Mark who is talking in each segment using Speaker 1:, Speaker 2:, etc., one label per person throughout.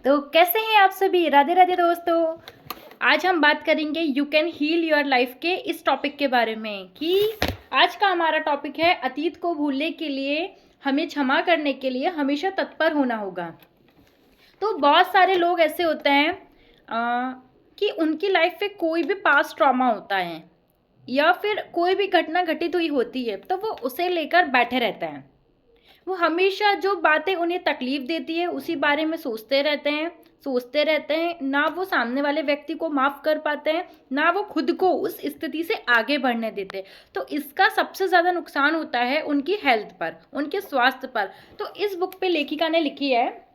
Speaker 1: तो कैसे हैं आप सभी? राधे राधे दोस्तों। आज हम बात करेंगे you can heal your life के इस टॉपिक के बारे में कि आज का हमारा टॉपिक है अतीत को भूलने के लिए हमें क्षमा करने के लिए हमेशा तत्पर होना होगा। तो बहुत सारे लोग ऐसे होते हैं कि उनकी लाइफ में कोई भी पास्ट ट्रॉमा होता है या फिर कोई भी घटना घटित हुई होती है तो वो उसे लेकर बैठे रहते हैं। वो हमेशा जो बातें उन्हें तकलीफ देती है उसी बारे में सोचते रहते हैं। ना वो सामने वाले व्यक्ति को माफ़ कर पाते हैं, ना वो खुद को उस स्थिति से आगे बढ़ने देते। तो इसका सबसे ज़्यादा नुकसान होता है उनकी हेल्थ पर, उनके स्वास्थ्य पर। तो इस बुक पे लेखिका ने लिखी है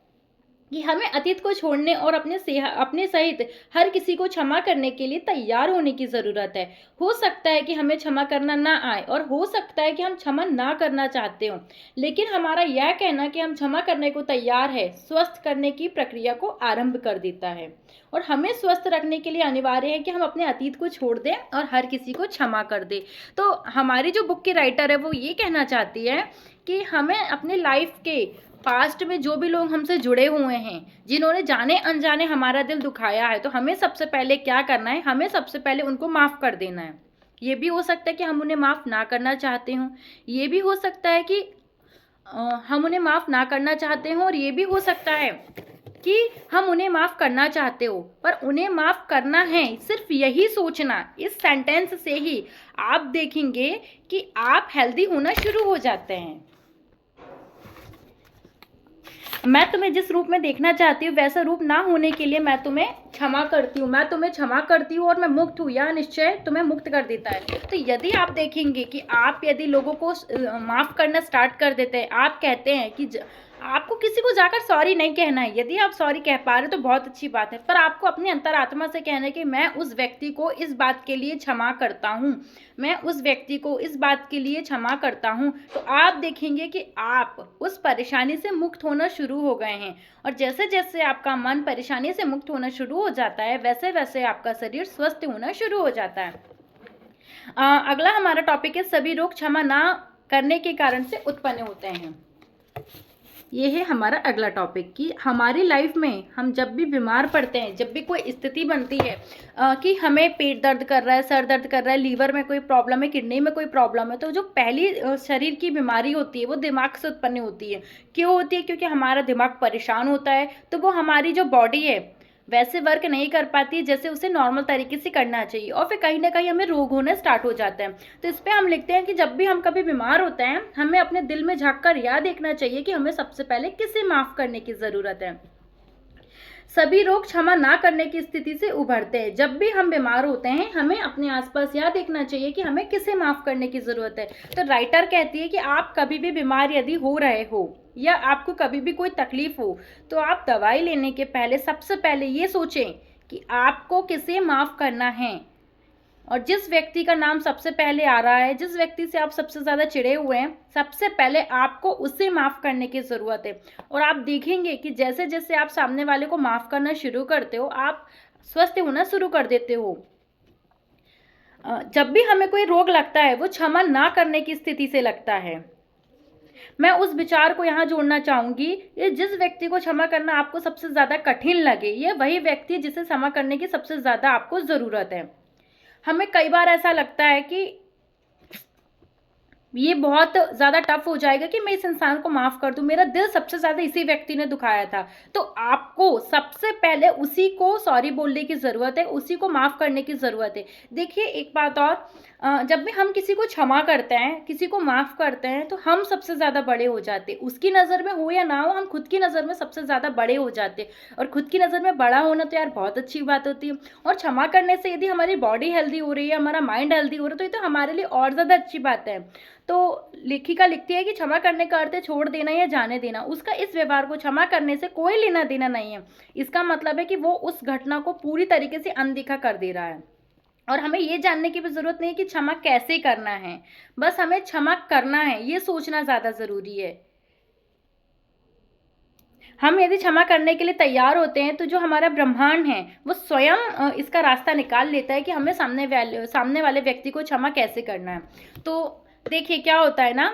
Speaker 1: कि हमें अतीत को छोड़ने और अपने सहित हर किसी को क्षमा करने के लिए तैयार होने की ज़रूरत है। हो सकता है कि हमें क्षमा करना ना आए और हो सकता है कि हम क्षमा ना करना चाहते हो, लेकिन हमारा यह कहना कि हम क्षमा करने को तैयार है स्वस्थ करने की प्रक्रिया को आरंभ कर देता है। और हमें स्वस्थ रखने के लिए अनिवार्य है कि हम अपने अतीत को छोड़ दें और हर किसी को क्षमा कर दें। तो हमारी जो बुक की राइटर है वो ये कहना चाहती है कि हमें अपने लाइफ के पास्ट में जो भी लोग हमसे जुड़े हुए हैं, जिन्होंने जाने अनजाने हमारा दिल दुखाया है, तो हमें सबसे पहले क्या करना है? हमें सबसे पहले उनको माफ़ कर देना है। ये भी हो सकता है कि हम उन्हें माफ़ ना करना चाहते हों, ये भी हो सकता है कि हम उन्हें माफ़ ना करना चाहते हों, और ये भी हो सकता है कि हम उन्हें माफ़ करना चाहते हो पर उन्हें माफ़ करना है। सिर्फ यही सोचना, इस सेंटेंस से ही आप देखेंगे कि आप हेल्दी होना शुरू हो जाते हैं। मैं तुम्हें जिस रूप में देखना चाहती हूँ वैसा रूप ना होने के लिए मैं तुम्हें क्षमा करती हूँ, मैं तुम्हें क्षमा करती हूँ और मैं मुक्त हूँ। यह निश्चय तुम्हें मुक्त कर देता है। तो यदि आप देखेंगे कि आप यदि लोगों को माफ़ करना स्टार्ट कर देते हैं, आप कहते हैं कि आपको किसी को जाकर सॉरी नहीं कहना है। यदि आप सॉरी कह पा रहे तो बहुत अच्छी बात है, पर आपको अपनी अंतरात्मा से कहना है कि मैं उस व्यक्ति को इस बात के लिए क्षमा करता हूँ, मैं उस व्यक्ति को इस बात के लिए क्षमा करता हूँ। तो आप देखेंगे कि आप उस परेशानी से मुक्त होना शुरू हो गए हैं। और जैसे जैसे आपका मन परेशानी से मुक्त होना शुरू हो जाता है वैसे वैसे आपका शरीर स्वस्थ होना शुरू हो जाता है। अगला हमारा टॉपिक है सभी रोग क्षमा ना करने के कारण से उत्पन्न होते हैं। ये है हमारा अगला टॉपिक कि हमारी लाइफ में हम जब भी बीमार पड़ते हैं, जब भी कोई स्थिति बनती है कि हमें पेट दर्द कर रहा है, सर दर्द कर रहा है, लीवर में कोई प्रॉब्लम है, किडनी में कोई प्रॉब्लम है, तो जो पहली शरीर की बीमारी होती है वो दिमाग से उत्पन्न होती है। क्यों होती है? क्योंकि हमारा दिमाग परेशान होता है, तो वो हमारी जो बॉडी है वैसे वर्क नहीं कर पाती जैसे उसे नॉर्मल तरीके से करना चाहिए, और फिर कहीं ना कहीं हमें रोग होना स्टार्ट हो जाता है। तो इस पर हम लिखते हैं कि जब भी हम कभी बीमार होते हैं हमें अपने दिल में झांक कर यह देखना चाहिए कि हमें सबसे पहले किसे माफ़ करने की ज़रूरत है। सभी रोग क्षमा ना करने की स्थिति से उभरते हैं। जब भी हम बीमार होते हैं हमें अपने आसपास यह देखना चाहिए कि हमें किसे माफ़ करने की ज़रूरत है। तो राइटर कहती है कि आप कभी भी बीमार यदि हो रहे हो या आपको कभी भी कोई तकलीफ हो तो आप दवाई लेने के पहले सबसे पहले ये सोचें कि आपको किसे माफ़ करना है, और जिस व्यक्ति का नाम सबसे पहले आ रहा है, जिस व्यक्ति से आप सबसे ज़्यादा चिढ़े हुए हैं, सबसे पहले आपको उसे माफ़ करने की ज़रूरत है। और आप देखेंगे कि जैसे जैसे आप सामने वाले को माफ़ करना शुरू करते हो आप स्वस्थ होना शुरू कर देते हो। जब भी हमें कोई रोग लगता है वो क्षमा ना करने की स्थिति से लगता है। मैं उस विचार को यहाँ जोड़ना चाहूँगी, ये जिस व्यक्ति को क्षमा करना आपको सबसे ज़्यादा कठिन लगे ये वही व्यक्ति है जिसे क्षमा करने की सबसे ज़्यादा आपको ज़रूरत है। हमें कई बार ऐसा लगता है कि ये बहुत ज़्यादा टफ हो जाएगा कि मैं इस इंसान को माफ़ कर दूं, मेरा दिल सबसे ज़्यादा इसी व्यक्ति ने दुखाया था। तो आपको सबसे पहले उसी को सॉरी बोलने की ज़रूरत है, उसी को माफ़ करने की ज़रूरत है। देखिए एक बात और, जब भी हम किसी को क्षमा करते हैं, किसी को माफ़ करते हैं तो हम सबसे ज़्यादा बड़े हो जाते हैं। उसकी नज़र में हो या ना हो हम खुद की नज़र में सबसे ज़्यादा बड़े हो जाते हैं, और खुद की नज़र में बड़ा होना तो यार बहुत अच्छी बात होती है। और क्षमा करने से यदि हमारी बॉडी हेल्दी हो रही है, हमारा माइंड हेल्दी हो रहा है तो ये तो हमारे लिए और ज़्यादा अच्छी बात है। तो लेखिका लिखती है कि क्षमा करने का अर्थ है छोड़ देना या जाने देना। उसका इस व्यवहार को क्षमा करने से कोई लेना देना नहीं है। इसका मतलब है कि वो उस घटना को पूरी तरीके से अनदेखा कर दे रहा है। और हमें ये जानने की भी ज़रूरत नहीं है कि क्षमा कैसे करना है, बस हमें क्षमा करना है ये सोचना ज़्यादा ज़रूरी है। हम यदि क्षमा करने के लिए तैयार होते हैं तो जो हमारा ब्रह्मांड है वो स्वयं इसका रास्ता निकाल लेता है कि हमें सामने वाले व्यक्ति को क्षमा कैसे करना है। तो देखिए क्या होता है ना,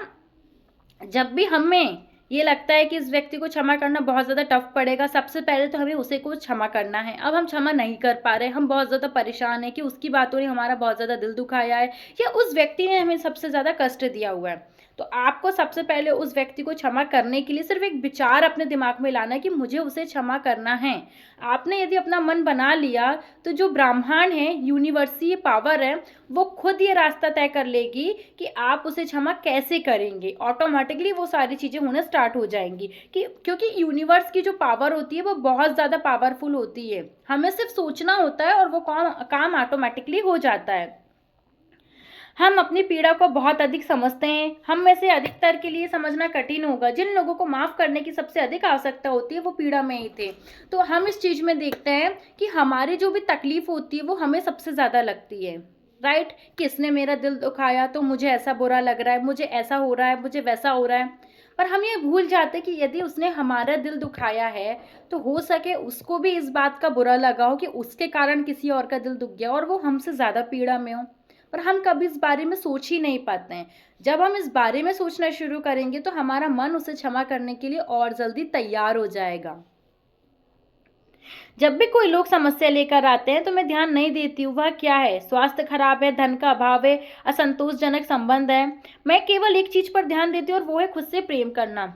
Speaker 1: जब भी हमें ये लगता है कि इस व्यक्ति को क्षमा करना बहुत ज़्यादा टफ पड़ेगा। सबसे पहले तो हमें उसे को क्षमा करना है। अब हम क्षमा नहीं कर पा रहे, हम बहुत ज़्यादा परेशान हैं कि उसकी बातों ने हमारा बहुत ज़्यादा दिल दुखाया है या उस व्यक्ति ने हमें सबसे ज़्यादा कष्ट दिया हुआ है। तो आपको सबसे पहले उस व्यक्ति को क्षमा करने के लिए सिर्फ एक विचार अपने दिमाग में लाना है कि मुझे उसे क्षमा करना है। आपने यदि अपना मन बना लिया तो जो ब्रह्मांड है, यूनिवर्सीय पावर है, वो खुद ये रास्ता तय कर लेगी कि आप उसे क्षमा कैसे करेंगे। ऑटोमेटिकली वो सारी चीज़ें होना स्टार्ट हो जाएंगी कि क्योंकि यूनिवर्स की जो पावर होती है वो बहुत ज़्यादा पावरफुल होती है। हमें सिर्फ सोचना होता है और वो काम ऑटोमेटिकली हो जाता है। हम अपनी पीड़ा को बहुत अधिक समझते हैं। हम में से अधिकतर के लिए समझना कठिन होगा। जिन लोगों को माफ़ करने की सबसे अधिक आवश्यकता होती है वो पीड़ा में ही थे। तो हम इस चीज़ में देखते हैं कि हमारी जो भी तकलीफ होती है वो हमें सबसे ज़्यादा लगती है, राइट। किसने मेरा दिल दुखाया तो मुझे ऐसा बुरा लग रहा है, मुझे ऐसा हो रहा है, मुझे वैसा हो रहा है। पर हम ये भूल जाते कि यदि उसने हमारा दिल दुखाया है तो हो सके उसको भी इस बात का बुरा लगा हो कि उसके कारण किसी और का दिल दुख गया और वो हमसे ज़्यादा पीड़ा में हो। पर हम कभी इस बारे में सोच ही नहीं पाते हैं। जब हम इस बारे में सोचना शुरू करेंगे तो हमारा मन उसे क्षमा करने के लिए और जल्दी तैयार हो जाएगा। जब भी कोई लोग समस्या लेकर आते हैं तो मैं ध्यान नहीं देती हूँ वह क्या है। स्वास्थ्य खराब है, धन का अभाव है, असंतोषजनक संबंध है। मैं केवल एक चीज पर ध्यान देती हूँ और वो है खुद से प्रेम करना।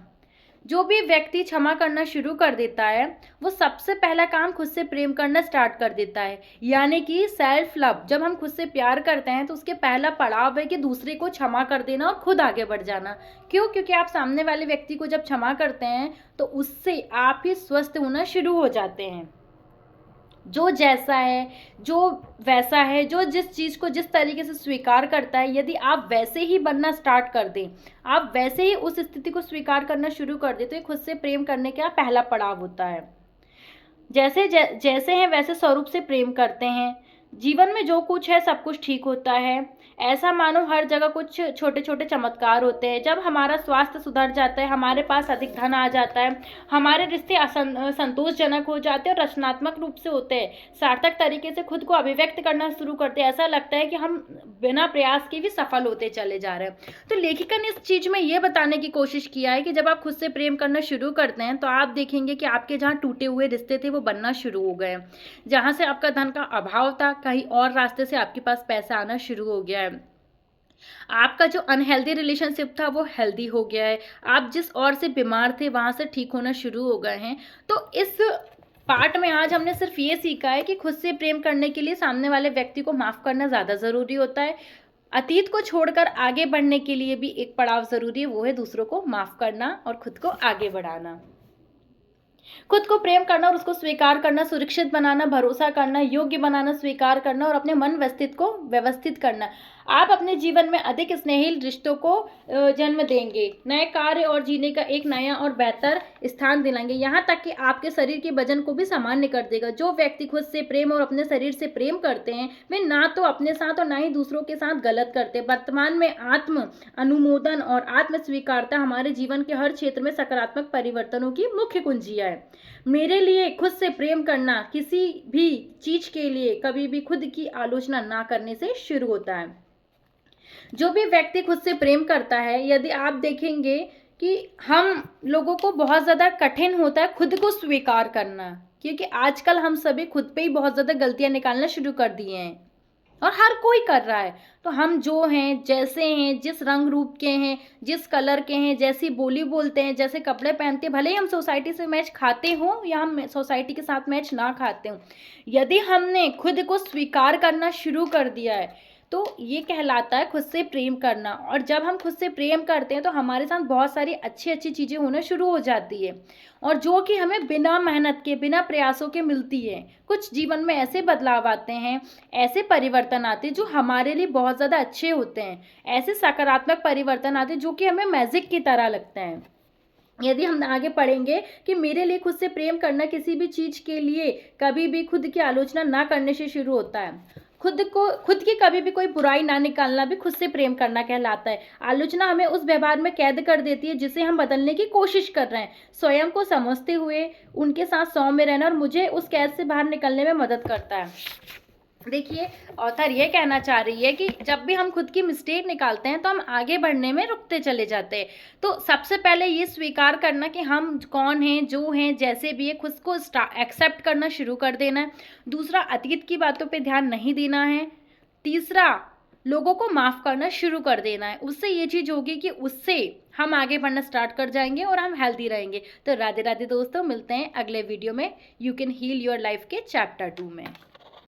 Speaker 1: जो भी व्यक्ति क्षमा करना शुरू कर देता है वो सबसे पहला काम खुद से प्रेम करना स्टार्ट कर देता है, यानी कि सेल्फ लव। जब हम खुद से प्यार करते हैं तो उसके पहला पड़ाव है कि दूसरे को क्षमा कर देना और खुद आगे बढ़ जाना। क्यों? क्योंकि आप सामने वाले व्यक्ति को जब क्षमा करते हैं तो उससे आप ही स्वस्थ होना शुरू हो जाते हैं। जो जैसा है, जो वैसा है, जो जिस चीज़ को जिस तरीके से स्वीकार करता है, यदि आप वैसे ही बनना स्टार्ट कर दें, आप वैसे ही उस स्थिति को स्वीकार करना शुरू कर दें, तो ये खुद से प्रेम करने का पहला पड़ाव होता है। जैसे हैं वैसे स्वरूप से प्रेम करते हैं। जीवन में जो कुछ है सब कुछ ठीक होता है। ऐसा मानो हर जगह कुछ छोटे छोटे चमत्कार होते हैं। जब हमारा स्वास्थ्य सुधर जाता है, हमारे पास अधिक धन आ जाता है, हमारे रिश्ते संतोषजनक हो जाते हैं और रचनात्मक रूप से होते हैं, सार्थक तरीके से खुद को अभिव्यक्त करना शुरू करते हैं, ऐसा लगता है कि हम बिना प्रयास के भी सफल होते चले जा रहे हैं। तो लेखिका ने इस चीज़ में ये बताने की कोशिश किया है कि जब आप खुद से प्रेम करना शुरू करते हैं तो आप देखेंगे कि आपके जहाँ टूटे हुए रिश्ते थे वो बनना शुरू हो गए। जहाँ से आपका धन का अभाव था, कहीं और रास्ते से आपके पास पैसा आना शुरू हो गया है। आपका जो अनहेल्दी रिलेशनशिप था वो हेल्दी हो गया है। आप जिस ओर से बीमार थे वहाँ से ठीक होना शुरू हो गए हैं। तो इस पार्ट में आज हमने सिर्फ ये सीखा है कि खुद से प्रेम करने के लिए सामने वाले व्यक्ति को माफ़ करना ज़्यादा ज़रूरी होता है। अतीत को छोड़कर आगे बढ़ने के लिए भी एक पड़ाव ज़रूरी है, वो है दूसरों को माफ़ करना और खुद को आगे बढ़ाना। खुद को प्रेम करना और उसको स्वीकार करना, सुरक्षित बनाना, भरोसा करना, योग्य बनाना, स्वीकार करना और अपने मन को व्यवस्थित करना। आप अपने जीवन में अधिक स्नेही रिश्तों को जन्म देंगे, नए कार्य और जीने का एक नया और बेहतर स्थान दिलाएंगे, यहाँ तक कि आपके शरीर के वजन को भी सामान्य कर देगा। जो व्यक्ति खुद से प्रेम और अपने शरीर से प्रेम करते हैं वे ना तो अपने साथ और ना ही दूसरों के साथ गलत करते। वर्तमान में आत्म अनुमोदन और आत्म स्वीकारता हमारे जीवन के हर क्षेत्र में सकारात्मक परिवर्तनों की मुख्य कुंजियां है। मेरे लिए खुद से प्रेम करना किसी भी चीज के लिए कभी भी खुद की आलोचना ना करने से शुरू होता है। जो भी व्यक्ति खुद से प्रेम करता है, यदि आप देखेंगे कि हम लोगों को बहुत ज़्यादा कठिन होता है खुद को स्वीकार करना, क्योंकि आजकल हम सभी खुद पे ही बहुत ज़्यादा गलतियां निकालना शुरू कर दिए हैं और हर कोई कर रहा है। तो हम जो हैं, जैसे हैं, जिस रंग रूप के हैं, जिस कलर के हैं, जैसी बोली बोलते हैं, जैसे कपड़े पहनते हैं, भले ही हम सोसाइटी से मैच खाते हों या हम सोसाइटी के साथ मैच ना खाते हों, यदि हमने खुद को स्वीकार करना शुरू कर दिया है तो ये कहलाता है खुद से प्रेम करना। और जब हम खुद से प्रेम करते हैं तो हमारे साथ बहुत सारी अच्छी अच्छी चीज़ें होना शुरू हो जाती है और जो कि हमें बिना मेहनत के, बिना प्रयासों के मिलती है। कुछ जीवन में ऐसे बदलाव आते हैं, ऐसे परिवर्तन आते हैं जो हमारे लिए बहुत ज़्यादा अच्छे होते हैं, ऐसे सकारात्मक परिवर्तन आते हैं जो कि हमें मैजिक की तरह लगते हैं। यदि हम आगे पढ़ेंगे कि मेरे लिए खुद से प्रेम करना किसी भी चीज़ के लिए कभी भी खुद की आलोचना ना करने से शुरू होता है। खुद की कभी भी कोई बुराई ना निकालना भी खुद से प्रेम करना कहलाता है। आलोचना हमें उस व्यवहार में कैद कर देती है जिसे हम बदलने की कोशिश कर रहे हैं। स्वयं को समझते हुए उनके साथ सौम्य रहना और मुझे उस कैद से बाहर निकलने में मदद करता है। देखिए, ऑथर ये कहना चाह रही है कि जब भी हम खुद की मिस्टेक निकालते हैं तो हम आगे बढ़ने में रुकते चले जाते हैं। तो सबसे पहले ये स्वीकार करना कि हम कौन हैं, जो हैं, जैसे भी है, खुद को एक्सेप्ट करना शुरू कर देना है। दूसरा, अतीत की बातों पे ध्यान नहीं देना है। तीसरा, लोगों को माफ़ करना शुरू कर देना है। उससे ये चीज़ होगी कि उससे हम आगे बढ़ना स्टार्ट कर जाएंगे और हम हेल्दी रहेंगे। तो राधे राधे दोस्तों, मिलते हैं अगले वीडियो में you can heal your life के चैप्टर 2 में।